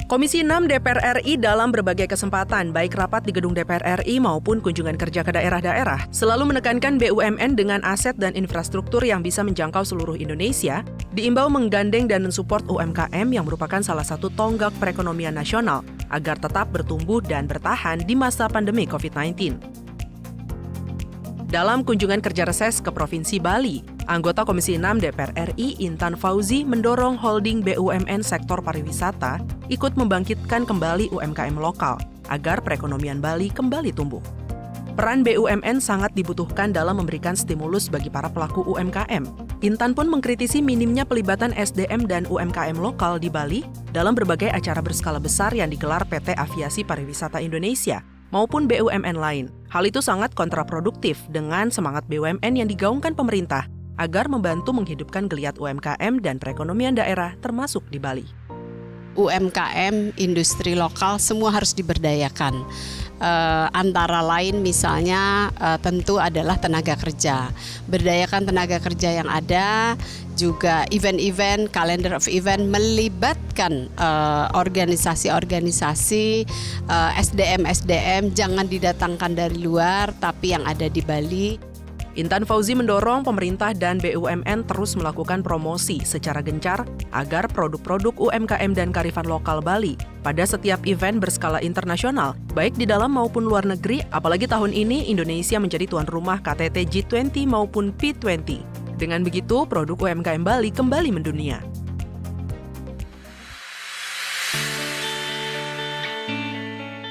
Komisi 6 DPR RI dalam berbagai kesempatan, baik rapat di gedung DPR RI maupun kunjungan kerja ke daerah-daerah, selalu menekankan BUMN dengan aset dan infrastruktur yang bisa menjangkau seluruh Indonesia, diimbau menggandeng dan mensupport UMKM yang merupakan salah satu tonggak perekonomian nasional, agar tetap bertumbuh dan bertahan di masa pandemi COVID-19. Dalam kunjungan kerja reses ke Provinsi Bali, anggota Komisi 6 DPR RI Intan Fauzi mendorong holding BUMN sektor pariwisata ikut membangkitkan kembali UMKM lokal agar perekonomian Bali kembali tumbuh. Peran BUMN sangat dibutuhkan dalam memberikan stimulus bagi para pelaku UMKM. Intan pun mengkritisi minimnya pelibatan SDM dan UMKM lokal di Bali dalam berbagai acara berskala besar yang digelar PT Aviasi Pariwisata Indonesia maupun BUMN lain. Hal itu sangat kontraproduktif dengan semangat BUMN yang digaungkan pemerintah agar membantu menghidupkan geliat UMKM dan perekonomian daerah termasuk di Bali. UMKM, industri lokal semua harus diberdayakan. Antara lain misalnya tentu adalah tenaga kerja. Berdayakan tenaga kerja yang ada, juga event-event, calendar of event melibatkan organisasi-organisasi, SDM, jangan didatangkan dari luar tapi yang ada di Bali. Intan Fauzi mendorong pemerintah dan BUMN terus melakukan promosi secara gencar agar produk-produk UMKM dan kearifan lokal Bali pada setiap event berskala internasional, baik di dalam maupun luar negeri, apalagi tahun ini Indonesia menjadi tuan rumah KTT G20 maupun P20. Dengan begitu, produk UMKM Bali kembali mendunia.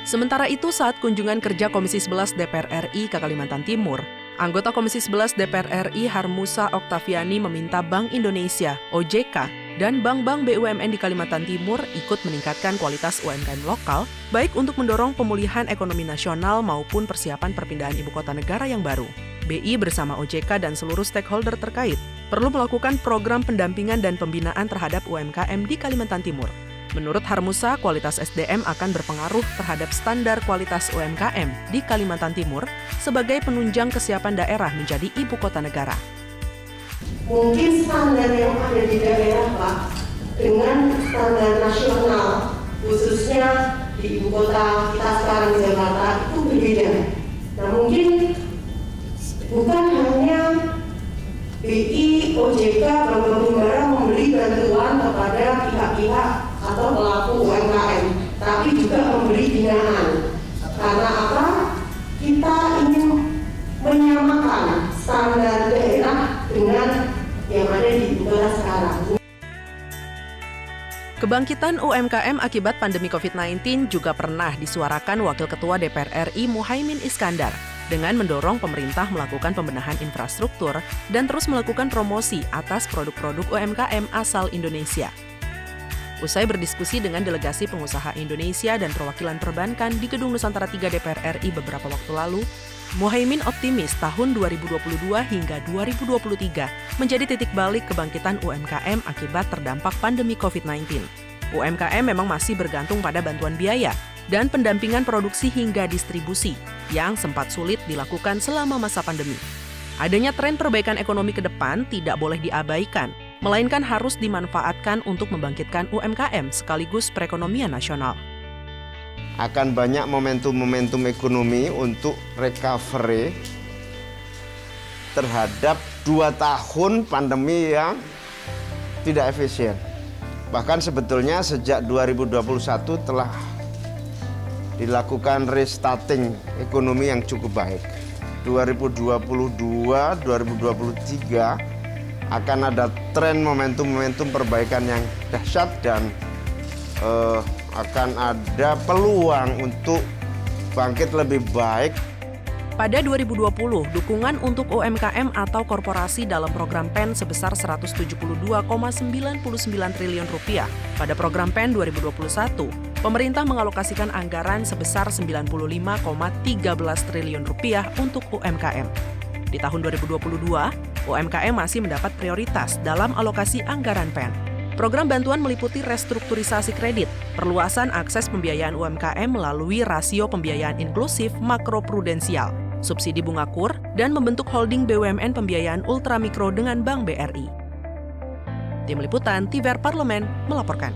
Sementara itu, saat kunjungan kerja Komisi 11 DPR RI ke Kalimantan Timur, anggota Komisi 11 DPR RI Harmusa Oktaviani meminta Bank Indonesia, OJK, dan bank-bank BUMN di Kalimantan Timur ikut meningkatkan kualitas UMKM lokal, baik untuk mendorong pemulihan ekonomi nasional maupun persiapan perpindahan ibu kota negara yang baru. BI bersama OJK dan seluruh stakeholder terkait perlu melakukan program pendampingan dan pembinaan terhadap UMKM di Kalimantan Timur. Menurut Harmusa, kualitas SDM akan berpengaruh terhadap standar kualitas UMKM di Kalimantan Timur sebagai penunjang kesiapan daerah menjadi ibu kota negara. Mungkin standar yang ada di daerah, Pak, dengan standar nasional, khususnya di ibu kota kita sekarang Jakarta, itu berbeda. Nah, mungkin bukan hanya BI, OJK, Bank Himbara memberi bantuan kepada pihak-pihak atau pelaku UMKM, tapi juga memberi binaan. Karena apa? Kita ingin menyamakan standar daerah dengan yang ada di ibu kota sekarang. Kebangkitan UMKM akibat pandemi COVID-19 juga pernah disuarakan Wakil Ketua DPR RI Muhaimin Iskandar dengan mendorong pemerintah melakukan pembenahan infrastruktur dan terus melakukan promosi atas produk-produk UMKM asal Indonesia. Usai berdiskusi dengan delegasi pengusaha Indonesia dan perwakilan perbankan di Gedung Nusantara 3 DPR RI beberapa waktu lalu, Muhaimin optimis tahun 2022 hingga 2023 menjadi titik balik kebangkitan UMKM akibat terdampak pandemi COVID-19. UMKM memang masih bergantung pada bantuan biaya dan pendampingan produksi hingga distribusi yang sempat sulit dilakukan selama masa pandemi. Adanya tren perbaikan ekonomi ke depan tidak boleh diabaikan, melainkan harus dimanfaatkan untuk membangkitkan UMKM sekaligus perekonomian nasional. Akan banyak momentum-momentum ekonomi untuk recovery terhadap 2 tahun pandemi yang tidak efisien. Bahkan sebetulnya sejak 2021 telah dilakukan restarting ekonomi yang cukup baik. 2022, 2023 akan ada tren momentum-momentum perbaikan yang dahsyat dan akan ada peluang untuk bangkit lebih baik. Pada 2020, dukungan untuk UMKM atau korporasi dalam program PEN sebesar Rp172,99 triliun. Pada program PEN 2021, pemerintah mengalokasikan anggaran sebesar Rp95,13 triliun untuk UMKM. Di tahun 2022, UMKM masih mendapat prioritas dalam alokasi anggaran PEN. Program bantuan meliputi restrukturisasi kredit, perluasan akses pembiayaan UMKM melalui rasio pembiayaan inklusif makroprudensial, subsidi bunga KUR, dan membentuk holding BUMN pembiayaan ultramikro dengan Bank BRI. Tim Liputan TVR Parlemen melaporkan.